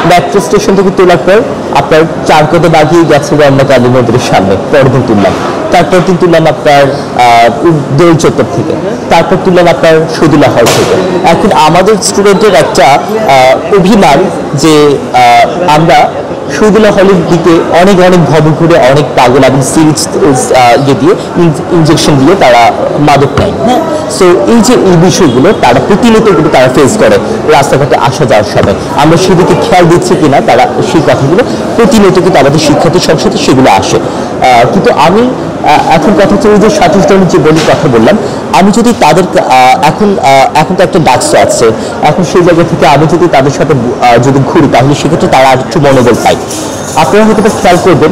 Metro station থেকে তোলার পর আপনার 4 কদম বাগিয়ে গেছে রমনা কালী মন্দিরের সামনে, পরদিন তুললাম। তারপর দিন তুললাম আপনার দোল চত্বর থেকে, তারপর তুললাম আপনার শহীদুল্লাহ হল থেকে। এখন আমাদের স্টুডেন্টের একটা অভিমান যে আমরা শহীদুল্লাহ হলের দিকে অনেক ভব ঘুরে অনেক পাগল এবং সিরিজ ইয়ে দিয়ে ইনজেকশন দিয়ে তারা মাদক নেয়। হ্যাঁ, সো এই যে এই বিষয়গুলো তারা প্রতিনিয়ত কিন্তু তারা ফেস করে রাস্তাঘাটে আসা যাওয়ার সময়। আমরা সেদিকে খেয়াল দিচ্ছি কিনা তারা সেই কথাগুলো প্রতিনিয়ত কিন্তু আমাদের শিক্ষার্থী সংসদে সেগুলো আসে। কিন্তু আমি এখন কথা হচ্ছে যে 27 জনের যে বলির কথা বললাম, আমি যদি তাদের এখন তো একটা ডাকসো আছে, এখন সেই জায়গা থেকে আমি যদি তাদের সাথে যদি ঘুরি তাহলে সেক্ষেত্রে তারা আর একটু মনোবল পায়। আপনারা হয়তো খেয়াল করবেন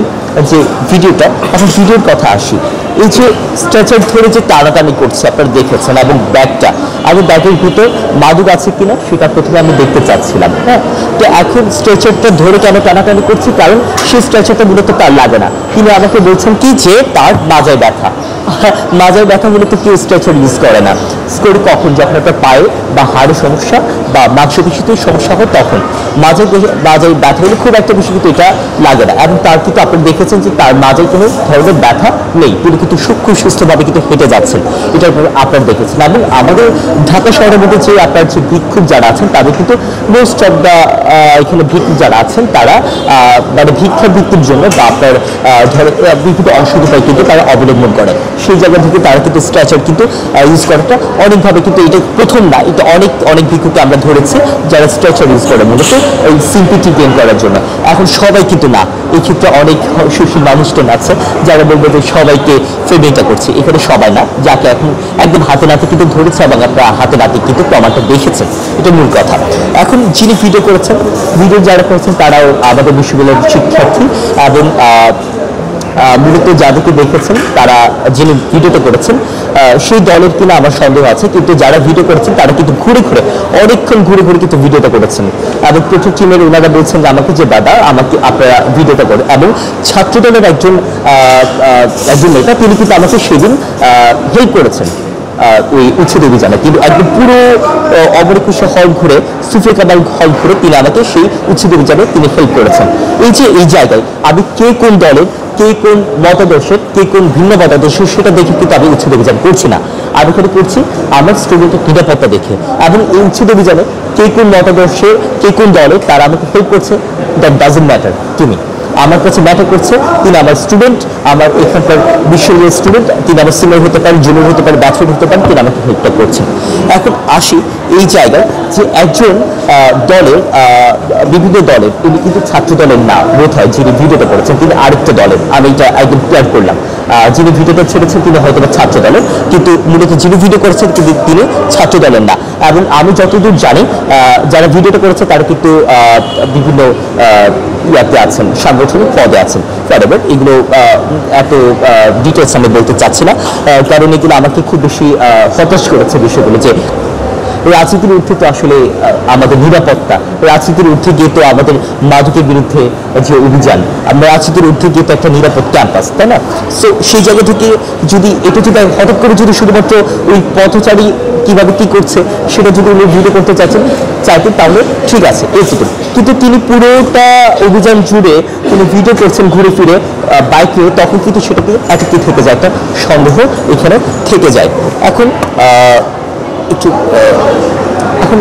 যে ভিডিওটা, এখন ভিডিওর কথা আসি, এই যে স্ট্রেচার ধরে যে টানাটানি করছে আপনারা দেখেছেন, এবং ব্যাগটা আমি ব্যাগের ভিতর মাদক আছে কিনা সেটা প্রথমে আমি দেখতে চাচ্ছিলাম। হ্যাঁ, তো এখন স্ট্রেচারটা ধরে কেন টানাটানি করছি, কারণ সেই স্ট্রেচারটা মূলত তার লাগে না। তিনি আমাকে বলছেন কি যে তার মাজায় ব্যথা, মাজায় ব্যথা মূলত কেউ স্ট্রেচার ইউজ করে না, করে কখন যখন একটা পায়ে বা হাড়ে সমস্যা বা মাংসপেশিতে সমস্যা হয় তখন মাজায় ব্যথা হলে খুব একটা বেশি কিন্তু এটা লাগে না। এবং তার কিন্তু আপনি দেখেছেন যে তার মাজায় কোনো ধরনের ব্যথা নেই, তিনি কিন্তু সূক্ষ্ম সুস্থভাবে কিন্তু হেঁটে যাচ্ছেন, এটা আপনারা দেখেছেন। এবং আমাদের ঢাকা শহরের মধ্যে যে আপনার যে ভিক্ষুক যারা আছেন তাদের কিন্তু মোস্ট অফ দ্য এখানে ভিক্ষুক যারা আছেন তারা মানে ভিক্ষাবৃত্তির জন্য বা আপনার ধরেন বিভিন্ন অসুখ উপায় কিন্তু তারা অবলম্বন করে, সেই জায়গা থেকে তারা কিন্তু স্ট্রেচার কিন্তু ইউজ করাটা অনেকভাবে কিন্তু এটা প্রথম না, এটা অনেক ভিক্ষুকে আমরা ধরেছি যারা স্ট্রেচার ইউজ করে মূলত এই সিম্পিটি গেইন করার জন্য। এখন সবাই কিন্তু না, এই ক্ষেত্রে অনেক সুশীল মানুষজন আছে যারা বলবে যে সবাইকে ফেমিটা করছে, এখানে সবাই না, যাকে এখন একদম হাতে নাতে কিন্তু ধরেছে এবং আপনারা হাতে নাতে কিন্তু প্রমাণটা দেখেছেন, এটা মূল কথা। এখন যিনি ভিডিও করেছেন, ভিডিও যারা করেছেন তারাও আমাদের বিশ্ববিদ্যালয়ের শিক্ষার্থী এবং মূলত যাদেরকে দেখেছেন তারা যিনি ভিডিওটা করেছেন সেই দলের কিনা আমার সন্দেহ আছে, কিন্তু যারা ভিডিও করেছেন তারা কিন্তু অনেকক্ষণ ঘুরে কিন্তু ভিডিওটা করেছেন। এবং প্রচুর টিমের ওনারা বলছেন যে আমাকে যে দাদা আমাকে আপনারা ভিডিওটা করেন, এবং ছাত্রদলের একজন নেতা তিনি কিন্তু আমাকে সেদিন হেল্প করেছেন ওই উচ্ছেদ অভিযানে, কিন্তু একদম পুরো অমরকুশা হল ঘুরে সুফে কামাল হল ঘুরে তিনি আমাকে সেই উচ্ছেদ অভিযানে তিনি হেল্প করেছেন। এই জায়গায় আমি কে কোন দলের, কে কোন মতাদর্শের, কে কোন ভিন্ন মতাদর্শের সেটা দেখে কিন্তু আমি উচ্ছেদ অভিযান করছি না, আমি এখানে করছি আমার স্টুডেন্টের নিরাপত্তা দেখে। এবং এই উচ্ছেদ অভিযানে কে কোন মতাদর্শের, কে কোন দলের তারা আমাকে হেল্প করছে, that doesn't matter to me. আমার কাছে ম্যাটার করছে তিনি আমার স্টুডেন্ট, আমার এখানকার বিশ্ববিদ্যালয়ের স্টুডেন্ট, তিনি আমার সিনিয়র হতে পারেন, জুনিয়র হতে পারেন, ব্যাচেলর হতে পারেন, তিনি আমাকে হেল্পটা করছেন। এখন আসি এই জায়গায় যে একজন দলের বিভিন্ন দলের, তিনি কিন্তু ছাত্র দলের না বোধ হয় যিনি ভিডিওটা করেছেন, তিনি আরেকটা দলের, আমি এটা একদম ক্লিয়ার করলাম। যিনি ভিডিওটা ছেড়েছেন তিনি হয়তো ছাত্র দলের, কিন্তু মূলত যিনি ভিডিও করেছেন কিন্তু তিনি ছাত্র দলের না। এবং আমি যতদূর জানি যারা ভিডিওটা করেছে তারা কিন্তু বিভিন্ন ইয়াতে আছেন, সাংগঠনিক পদে আছেন, এগুলো এত ডিটেলস আমি বলতে চাচ্ছি না, কারণ এগুলো আমাকে খুব বেশি হতাশ করেছে বিষয়গুলো যে রাজনীতির ঊর্ধ্বে তো আসলে আমাদের নিরাপত্তা, রাজনীতির ঊর্ধ্বে গিয়ে তো আমাদের মাদকের বিরুদ্ধে যে অভিযান, আমরা রাজনীতির ঊর্ধ্বে গিয়ে তো একটা নিরাপদ ক্যাম্পাস, তাই না? সো সেই জায়গা থেকে যদি এটা যদি হঠাৎ করে যদি শুধুমাত্র ওই পথচারী কিভাবে কি করছে সেটা যদি উনি ভিডিও করতে চাইতেন তাহলে ঠিক আছে এইটুকু, কিন্তু তিনি পুরোটা অভিযান জুড়ে তিনি ভিডিও করছেন ঘুরে ফিরে বাইকে, তখন কিন্তু সেটাকে একটি থেকে যায়, একটা সন্দেহ এখানে থেকে যায়। এখন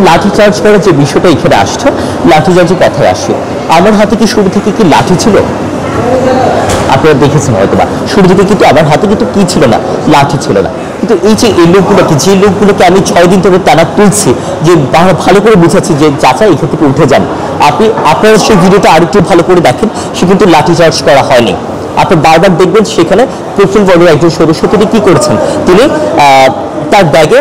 লাঠিচার্জ করার যে বিষয়টা এখানে আসছে, লাঠিচার্জের কথায় আসে, আমার হাতে কি শুরু থেকে কি লাঠি ছিল? আপনারা দেখেছেন হয়তো বা শুরু থেকে কিন্তু আমার হাতে কিন্তু কি ছিল না, লাঠি ছিল না। কিন্তু এই যে এই লোকগুলোকে, যে লোকগুলোকে আমি 6 দিন ধরে টানা তুলছি, যে ভালো করে বুঝাচ্ছি যে চাচা এখান থেকে উঠে যান, আপনারা সেই ভিডিওটা আরেকটু ভালো করে দেখেন, সে কিন্তু লাঠিচার্জ করা হয়নি। আপনি বারবার দেখবেন সেখানে প্রফুল বর্গের একজন সদস্য তিনি কি করেছেন, তিনি তার ব্যাগে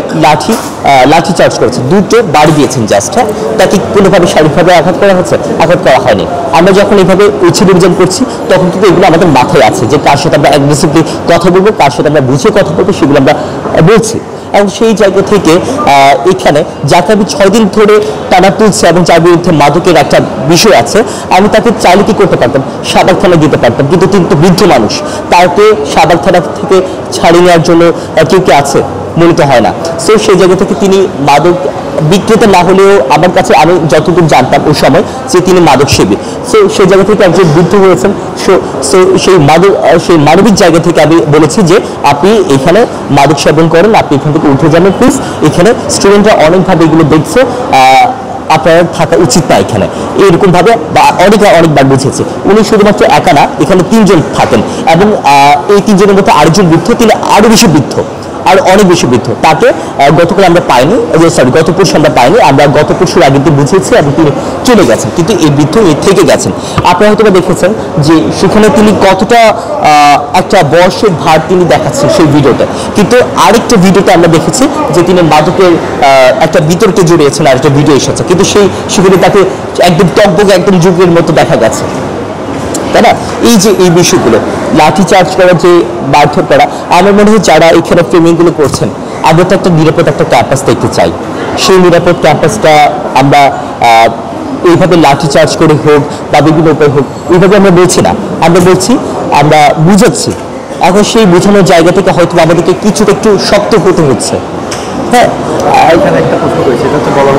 লাঠি চার্জ করেছে, দুটো বাড়ি দিয়েছেন জাস্ট, তাকে কোনোভাবে শারীরিকভাবে আঘাত করা হচ্ছে, আঘাত করা হয়নি। আমরা যখন এইভাবে উচ্ছেদ অভিযান করছি তখন কিন্তু এগুলো আমাদের মাথায় আছে যে কার সাথে আমরা অ্যাগ্রেসিভলি কথা বলবো, কার সাথে আমরা বুঝে কথা বলবো, সেগুলো আমরা বলছি। এবং সেই জায়গা থেকে এখানে যাকে আমি 6 দিন ধরে টানা তুলছি এবং যার বিরুদ্ধে মাদকের একটা বিষয় আছে, আমি তাকে চাইলে কি করতে পারতাম, সাবাক থানায় দিতে পারতাম, কিন্তু তিনি তো বৃদ্ধ মানুষ, তাকে সাবাক থানা থেকে ছাড়িয়ে নেওয়ার জন্য কেউ কে আছে? মনোনীত হয় না। সো সেই জায়গা থেকে তিনি মাদক বিক্রেতা না হলেও আমার কাছে আমি যতটুকু জানতাম ওই সময় যে তিনি মাদক সেবী। সো সেই জায়গা থেকে একজন বৃদ্ধ হয়েছেন। সো সেই মানবিক জায়গা থেকে আমি বলেছি যে আপনি এখানে মাদক সেবন করেন, আপনি এখান থেকে উঠে যাবেন প্লিজ। এখানে স্টুডেন্টরা অনেকভাবে এগুলো দেখছে, আপনার থাকা উচিত না এখানে, এরকমভাবে অনেকবার বুঝেছে। উনি শুধুমাত্র একা না, এখানে 3 জন থাকেন এবং এই 3 জনের মধ্যে আরেকজন বৃদ্ধ, তিনি আরও বেশি বৃদ্ধ, আর অনেক বেশি বৃদ্ধ। তাকে গতকাল আমরা পাইনি, গত পরশু আমরা পাইনি, আমরা গত পরশুর আগের দিন বুঝিয়েছি এবং তিনি চলে গেছেন, কিন্তু এই বৃদ্ধ থেকে গেছেন। আপনারা হয়তো দেখেছেন যে সেখানে তিনি কতটা একটা বয়সের ভার তিনি দেখাচ্ছেন সেই ভিডিওতে, কিন্তু আরেকটা ভিডিওতে আমরা দেখেছি যে তিনি মাদকের একটা বিতর্কে জড়িয়েছেন, আর একটা ভিডিও এসেছে, কিন্তু সেখানে তাকে একদম টকবকে একদম যুগের মতো দেখা গেছে, তাই না? এই যে এই বিষয়গুলো লাঠি চার্জ করা, যে মারধর করা, আমার মনে হয় যারা এখানে ফ্রেমিংগুলো করছেন, আমরা তো একটা নিরাপদ একটা ক্যাম্পাস দেখতে চাই। সেই নিরাপদ ক্যাম্পাসটা আমরা এইভাবে লাঠি চার্জ করে হোক বা বিভিন্ন উপায় হোক, এইভাবে আমরা বলছি না, আমরা বলছি, আমরা বুঝাচ্ছি। এখন সেই বোঝানোর জায়গা থেকে হয়তো আমাদেরকে কিছুটা একটু শক্ত হতে হচ্ছে। হ্যাঁ, এখানে একটা প্রশ্ন করেছি, এটা হচ্ছে বলা